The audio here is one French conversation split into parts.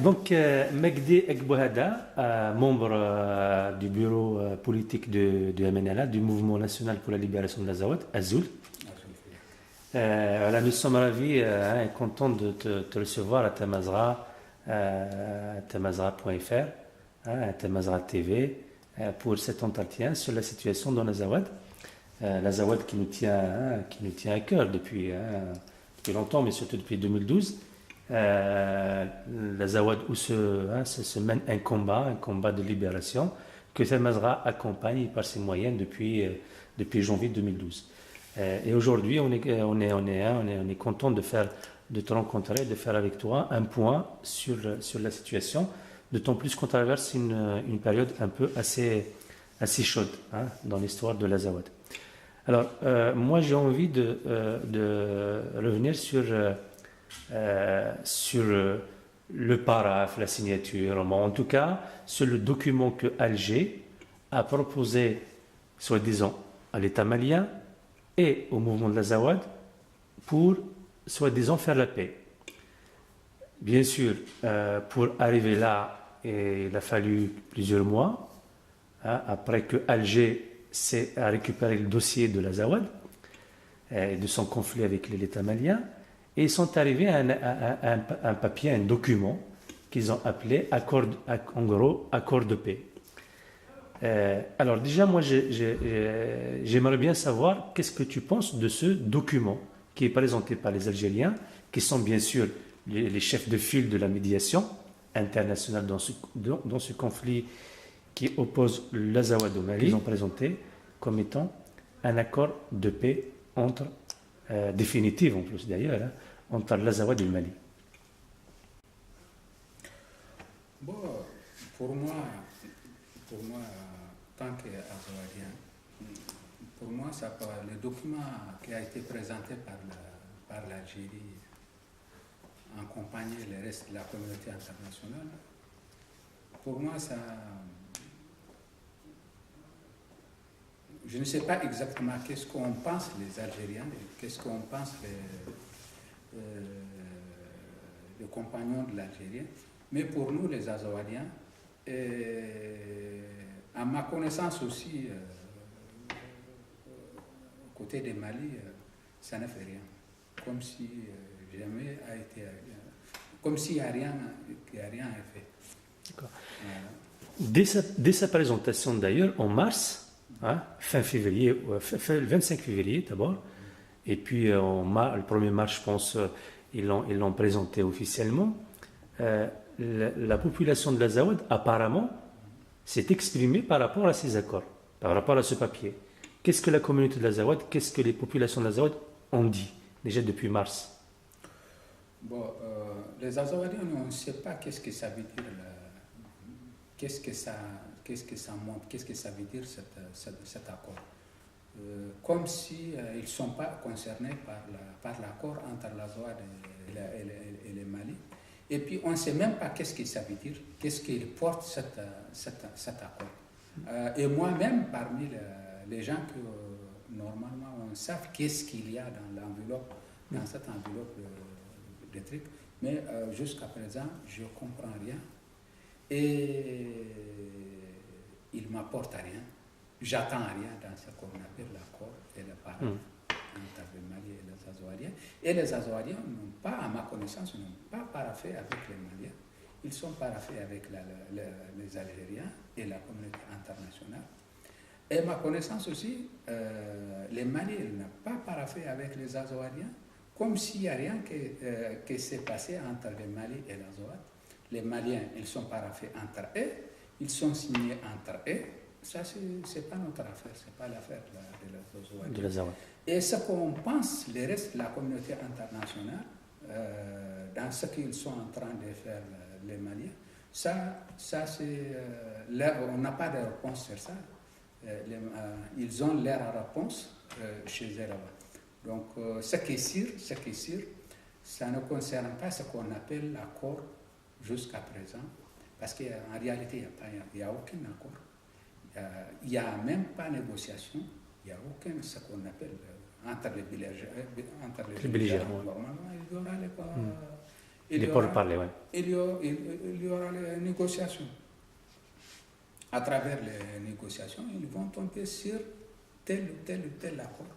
Donc, Megdi Ekbouhada, membre du bureau politique du MNLA, du Mouvement national pour la libération de l'Azawad, Azul. Voilà, nous sommes ravis et contents de te recevoir à Tamazra, tamazra.fr, à Tamazra TV, pour cet entretien sur la situation dans l'Azawad. L'Azawad qui nous tient à cœur depuis longtemps, mais surtout depuis 2012. L'Azawad où se mène un combat de libération que Tamazra accompagne par ses moyens depuis janvier 2012. Et aujourd'hui, on est content de te rencontrer, de faire avec toi un point sur la situation, d'autant plus qu'on traverse une période un peu assez chaude dans l'histoire de l'Azawad. Alors, moi, j'ai envie de revenir sur le paraphe, la signature, en tout cas, sur le document que Alger a proposé, soi-disant, à l'État malien et au mouvement de l'Azawad pour, soi-disant, faire la paix. Bien sûr, pour arriver là, il a fallu plusieurs mois, après que Alger a récupéré le dossier de l'Azawad et de son conflit avec l'État malien, et ils sont arrivés à un papier, un document qu'ils ont appelé accord de paix. Alors déjà, moi, j'aimerais bien savoir qu'est-ce que tu penses de ce document qui est présenté par les Algériens, qui sont bien sûr les chefs de file de la médiation internationale dans ce conflit qui oppose l'Azawad au Mali. Ils ont présenté comme étant un accord de paix définitif en plus d'ailleurs, entre l'Azawad et le Mali. Bon, pour moi, tant qu'Azawadien, pour moi, le document qui a été présenté par l'Algérie accompagné le reste de la communauté internationale, pour moi, ça... Je ne sais pas exactement qu'est-ce qu'on pense les Algériens, qu'est-ce qu'on pense les compagnons de l'Algérien, mais pour nous, les Azawadiens, à ma connaissance aussi, côté des Mali, ça ne fait rien. Comme si jamais a été... Comme s'il n'y a rien fait. D'accord. Dès sa présentation d'ailleurs, en mars, fin février, le 25 février d'abord, et puis le 1er mars, je pense, ils l'ont présenté officiellement. La population de l'Azawad, apparemment, s'est exprimée par rapport à ces accords, par rapport à ce papier. Qu'est-ce que la communauté de l'Azawad, qu'est-ce que les populations de l'Azawad ont dit, déjà depuis mars? Bon, les Azawadiens, on ne sait pas qu'est-ce que ça veut dire, qu'est-ce que ça montre, qu'est-ce que ça veut dire cet accord. Comme si ils ne sont pas concernés par l'accord entre l'Azawad et le Mali. Et puis on ne sait même pas qu'est-ce que ça veut dire, qu'est-ce qu'il porte cet accord. Et moi-même, parmi les gens que normalement on sait qu'est-ce qu'il y a dans cette enveloppe de trucs, mais jusqu'à présent, je ne comprends rien. Et il ne m'apporte rien. J'attends rien dans ce qu'on appelle l'accord et le paraphe entre le Mali et les Azawadiens. Et les Azawadiens n'ont pas, à ma connaissance, n'ont pas paraphé avec les Maliens. Ils sont paraphés avec les Algériens et la communauté internationale. Et à ma connaissance aussi, les Maliens n'ont pas paraphé avec les Azawadiens, comme s'il n'y a rien qui s'est passé entre le Mali et l'Azawad. Les Maliens, ils sont paraphés entre eux, ils sont signés entre eux. Ça, c'est pas notre affaire, c'est pas l'affaire de l'Azawad. Et ce qu'on pense, le reste de la communauté internationale, dans ce qu'ils sont en train de faire les Maliens, ça c'est, on n'a pas de réponse sur ça. Ils ont leur réponse chez eux là-bas. Donc, ce qui est sûr, ça ne concerne pas ce qu'on appelle l'accord jusqu'à présent, parce qu'en réalité, il n'y a aucun accord. Il n'y a même pas de négociation, il n'y a aucun ce qu'on appelle entre les belligérants. Normalement, il y aura il y pour aura, parler, oui. il y aura les négociations. À travers les négociations, ils vont tomber sur tel ou tel accord.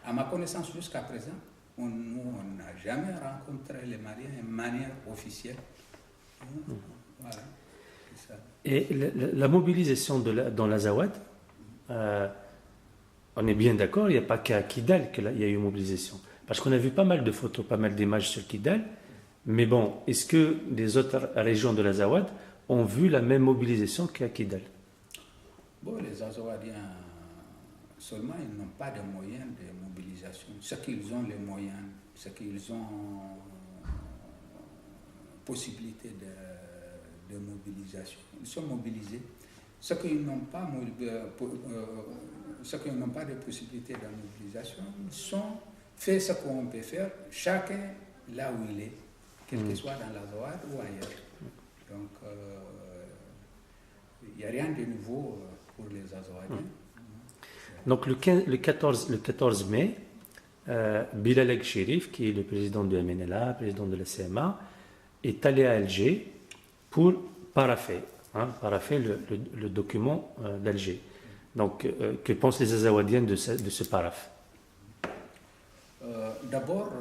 À ma connaissance, jusqu'à présent, on n'a jamais rencontré les Maliens de manière officielle. Voilà, c'est ça. Et la mobilisation dans l'Azawad, on est bien d'accord, il n'y a pas qu'à Kidal qu'il y a eu mobilisation. Parce qu'on a vu pas mal de photos, pas mal d'images sur Kidal. Mais bon, est-ce que les autres régions de l'Azawad ont vu la même mobilisation qu'à Kidal? Bon, les Azawadiens, seulement, ils n'ont pas de moyens de mobilisation. Ce qu'ils ont les moyens, ce qu'ils ont possibilité de mobilisation, ils sont mobilisés. Ceux qui n'ont pas de possibilité de mobilisation, ils ont fait ce qu'on peut faire, chacun là où il est, quel que soit dans l'Azawad ou ailleurs. Donc, il n'y a rien de nouveau pour les Azawadiens. Donc le 14 mai, Bilal Ag Chérif, qui est le président de MNLA, président de la CMA, est allé à Alger pour parapher le document d'Alger. Donc, que pensent les Azawadiens de ce paraphe? D'abord,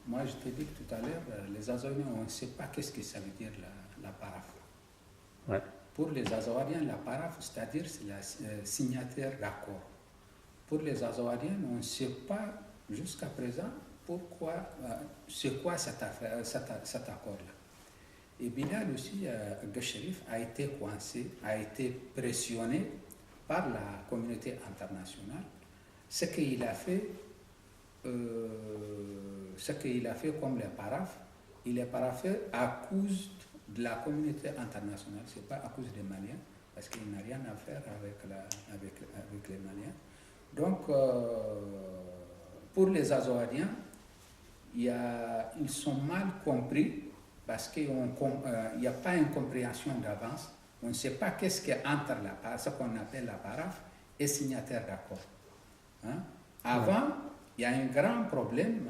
moi je t'ai dit tout à l'heure, les Azawadiens, on ne sait pas qu'est-ce que ça veut dire la paraphe. Ouais. Pour les Azawadiens, la paraphe, c'est-à-dire c'est la signataire d'accord. Pour les Azawadiens, on ne sait pas jusqu'à présent pourquoi, c'est quoi cet accord-là. Et Bilal aussi, Gacharif, a été coincé, a été pressionné par la communauté internationale. Ce qu'il a fait comme les paraphes, il est paraphé à cause de la communauté internationale, ce n'est pas à cause des Maliens, parce qu'il n'a rien à faire avec les Maliens. Donc, pour les Azawadiens, ils sont mal compris parce qu'il n'y a pas une compréhension d'avance. On ne sait pas qu'est-ce qu'il y a entre ce qu'on appelle la paraphe et signataire d'accord. Hein? Avant, il y a un grand problème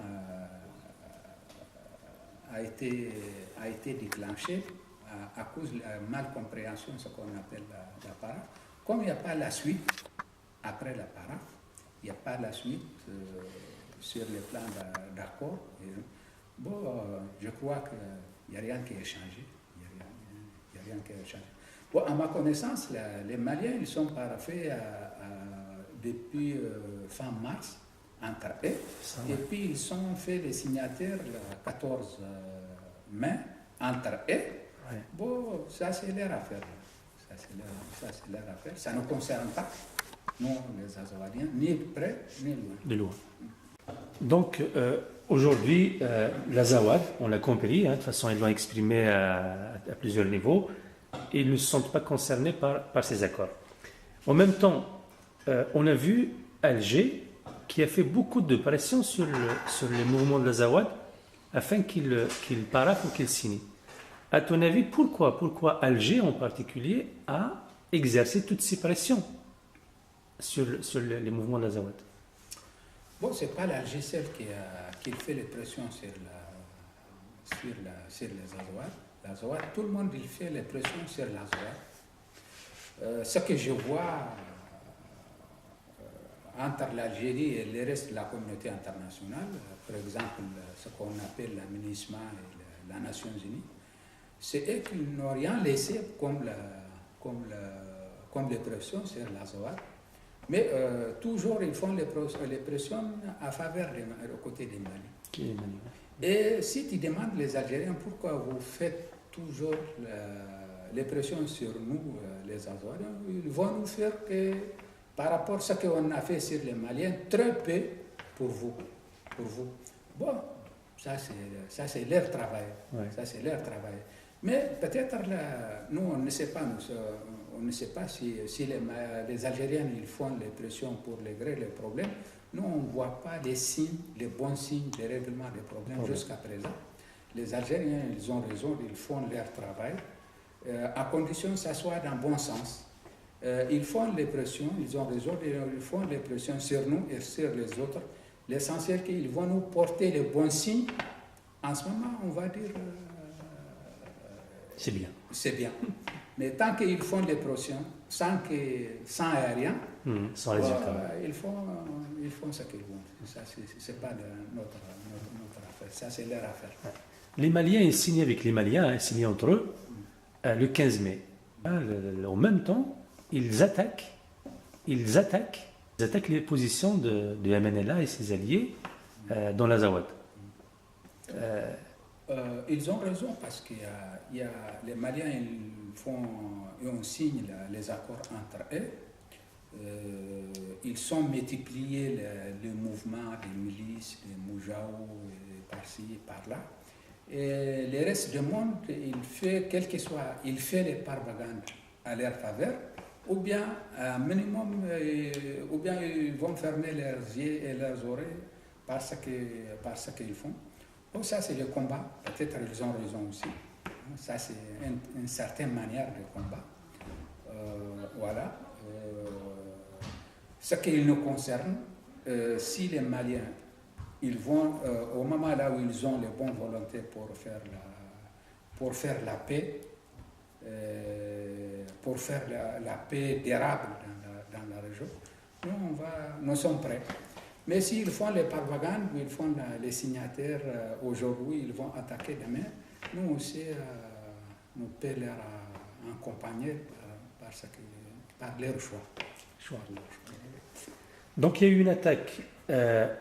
a été déclenché à cause de la malcompréhension de ce qu'on appelle la paraphe. Comme il n'y a pas la suite après la paraphe, il n'y a pas la suite sur le plan d'accord. Bon, je crois qu'il n'y a rien qui a changé. Il n'y a rien qui a changé. Bon, à ma connaissance, les Maliens, ils sont paraphés depuis fin mars entre eux. Et puis ils sont fait les signataires le 14 mai entre eux. Ouais. Bon, ça c'est leur affaire. Ça c'est leur affaire. Ça ne concerne pas, nous les Azawadiens, ni près ni loin. De loin. Donc aujourd'hui, l'Azawad, on l'a compris, de toute façon ils l'ont exprimé à plusieurs niveaux, et ils ne se sentent pas concernés par ces accords. En même temps, on a vu Alger qui a fait beaucoup de pression sur les mouvements de l'Azawad afin qu'il paraphe ou qu'il signe. À ton avis, pourquoi Alger en particulier a exercé toutes ces pressions sur les mouvements de l'Azawad? Bon, ce n'est pas l'Alger seul qui fait les pressions sur les Azawad. Tout le monde il fait les pressions sur l'Azawad. Ce que je vois entre l'Algérie et le reste de la communauté internationale, par exemple ce qu'on appelle la MINUSMA et les Nations Unies, c'est eux qui n'ont rien laissé comme les pressions sur l'Azawad. Mais toujours ils font les pressions à faveur aux côtés des Mali. Et si tu demandes les Algériens pourquoi vous faites toujours les pressions sur nous, les Azawadiens, ils vont nous faire que par rapport à ce qu'on a fait sur les Maliens, très peu pour vous. Bon, ça c'est leur travail. Ouais. Ça c'est leur travail. Mais peut-être nous on ne sait pas, on ne sait pas si les Algériens ils font les pressions pour régler les problèmes. Nous on ne voit pas les signes, les bons signes de règlement des problèmes jusqu'à présent. Les Algériens ils ont raison, ils font leur travail à condition que ça soit dans le bon sens. Ils font les pressions, ils ont raison, ils font les pressions sur nous et sur les autres. L'essentiel c'est qu'ils vont nous porter les bons signes En ce moment, on va dire C'est bien. c'est bien. Mais tant qu'ils font des pressions, sans aérien, Sans résultat. ils font ce qu'ils vont. Ça, c'est pas notre affaire. Ça, c'est leur affaire. Les Maliens, ils signent avec les Maliens, ils signent entre eux le 15 mai. En même temps, ils attaquent les positions de MNLA et ses alliés dans l'Azawad. Ils ont raison parce qu'il y a les Maliens, on signe les accords entre eux. Ils ont multiplié le mouvement des milices, des Moujao, par-ci, par-là. Et le reste du monde, il fait les propagandes à leur faveur, ou bien, minimum, ou bien ils vont fermer leurs yeux et leurs oreilles par ce qu'ils font. Donc ça, c'est le combat. Peut-être ils ont raison aussi. Ça, c'est une certaine manière de combat. Voilà. Ce qui nous concerne, si les Maliens, ils vont, au moment là où ils ont les bonnes volontés pour faire la paix, pour faire la paix durable dans la région, nous sommes prêts. Mais s'ils font les propagandes, ils font les signataires aujourd'hui, ils vont attaquer demain, nous aussi, nous pouvons leur accompagner par leur choix. Donc il y a eu une attaque,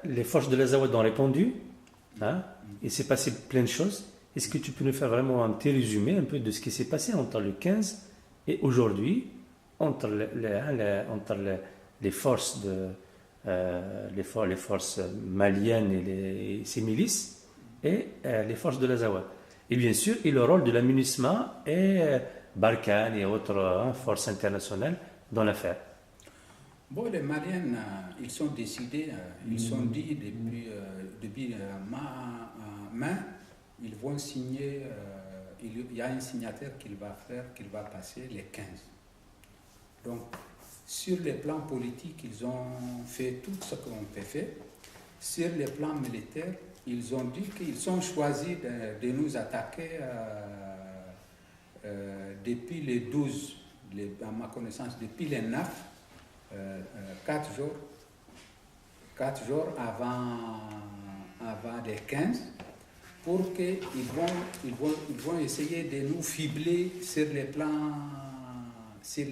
les forces de l'Azawad ont répondu, il s'est passé plein de choses. Est-ce que tu peux nous faire vraiment un petit résumé un peu de ce qui s'est passé entre le 15 et aujourd'hui, entre les forces les forces maliennes et ces milices et les forces de l'Azawad. Et bien sûr, et le rôle de la MINUSMA et Barkhane et autres forces internationales dans l'affaire. Bon, les Maliens, ils sont décidés, ils sont dit depuis mai, ils vont signer, il y a un signataire qu'il va passer les 15. Donc, sur le plan politique, ils ont fait tout ce qu'on peut faire. Sur le plan militaire, ils ont dit qu'ils ont choisi de nous attaquer depuis les 12, à ma connaissance, depuis les 9, 4 jours avant les 15, pour qu'ils vont essayer de nous fibler sur le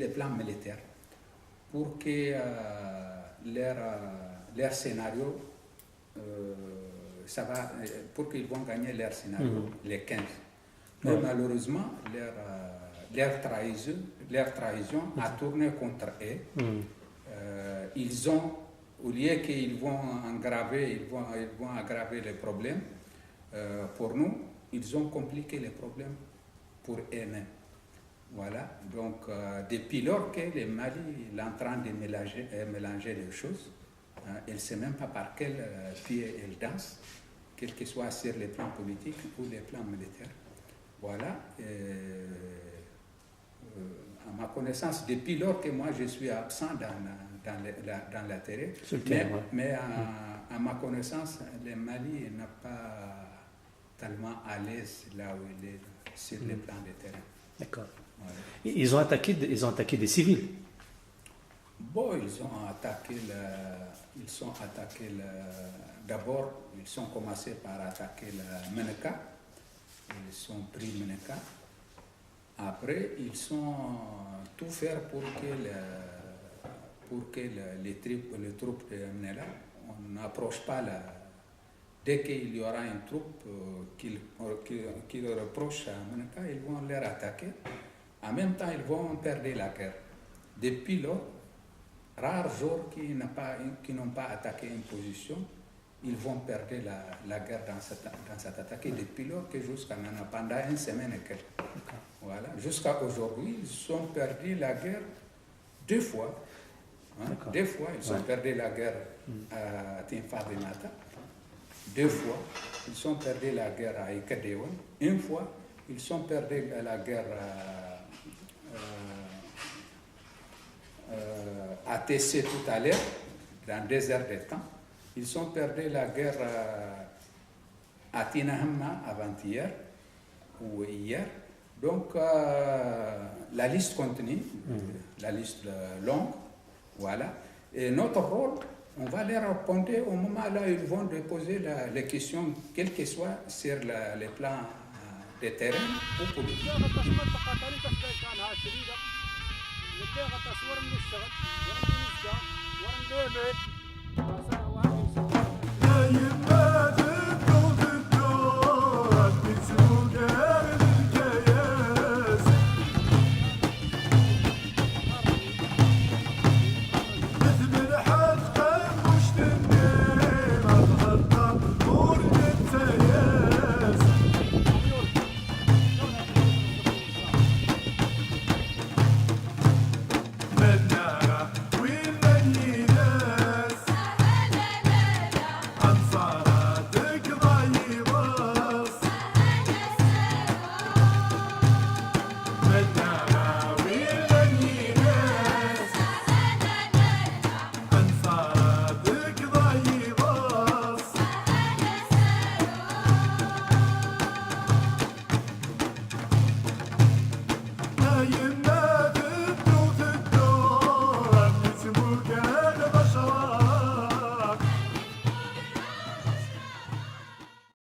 plan militaire, pour que leur scénario, pour qu'ils vont gagner leur scénario les 15. Mais malheureusement, leur trahison a tourné contre eux. Ils ont, au lieu qu'ils vont aggraver les problèmes pour nous, ils ont compliqué les problèmes pour eux-mêmes. Voilà, donc depuis lors que le Mali est en train de mélanger les choses, elle ne sait même pas par quel pied elle danse, quel que soit sur les plans politiques ou les plans militaires. Voilà, à ma connaissance, depuis lors que moi je suis absent dans la terre, mais à ma connaissance, le Mali n'est pas tellement à l'aise là où il est sur les plans de terrain. D'accord. Ouais. Ils ont attaqué des civils. Bon, ils ont attaqué d'abord, ils ont commencé par attaquer le Meneka. Ils ont pris Meneka. Après, ils ont tout fait pour que les troupes de Menela, on n'approche pas dès qu'il y aura une troupe qui reproche à Meneka, ils vont les attaquer. En même temps, ils vont perdre la guerre. Depuis lors, rares jours qui n'ont pas attaqué une position, ils vont perdre la guerre dans cette attaque. Et depuis lors que jusqu'à maintenant, pendant une semaine et quelques. Voilà. Jusqu'à aujourd'hui, ils ont perdu la guerre 2 fois. Deux fois, ils ont perdu la guerre à Tinfadinata. 2 fois, ils ont perdu la guerre à Ikadewan. 1 fois, ils ont perdu la guerre à TC tout à l'heure, dans 2 heures de temps. Ils ont perdu la guerre à Tinahamma avant-hier ou hier. Donc, la liste continue, la liste longue, voilà. Et notre rôle, on va les répondre au moment là où ils vont déposer les questions, quelles que soient sur les plans des terrains ou politiques.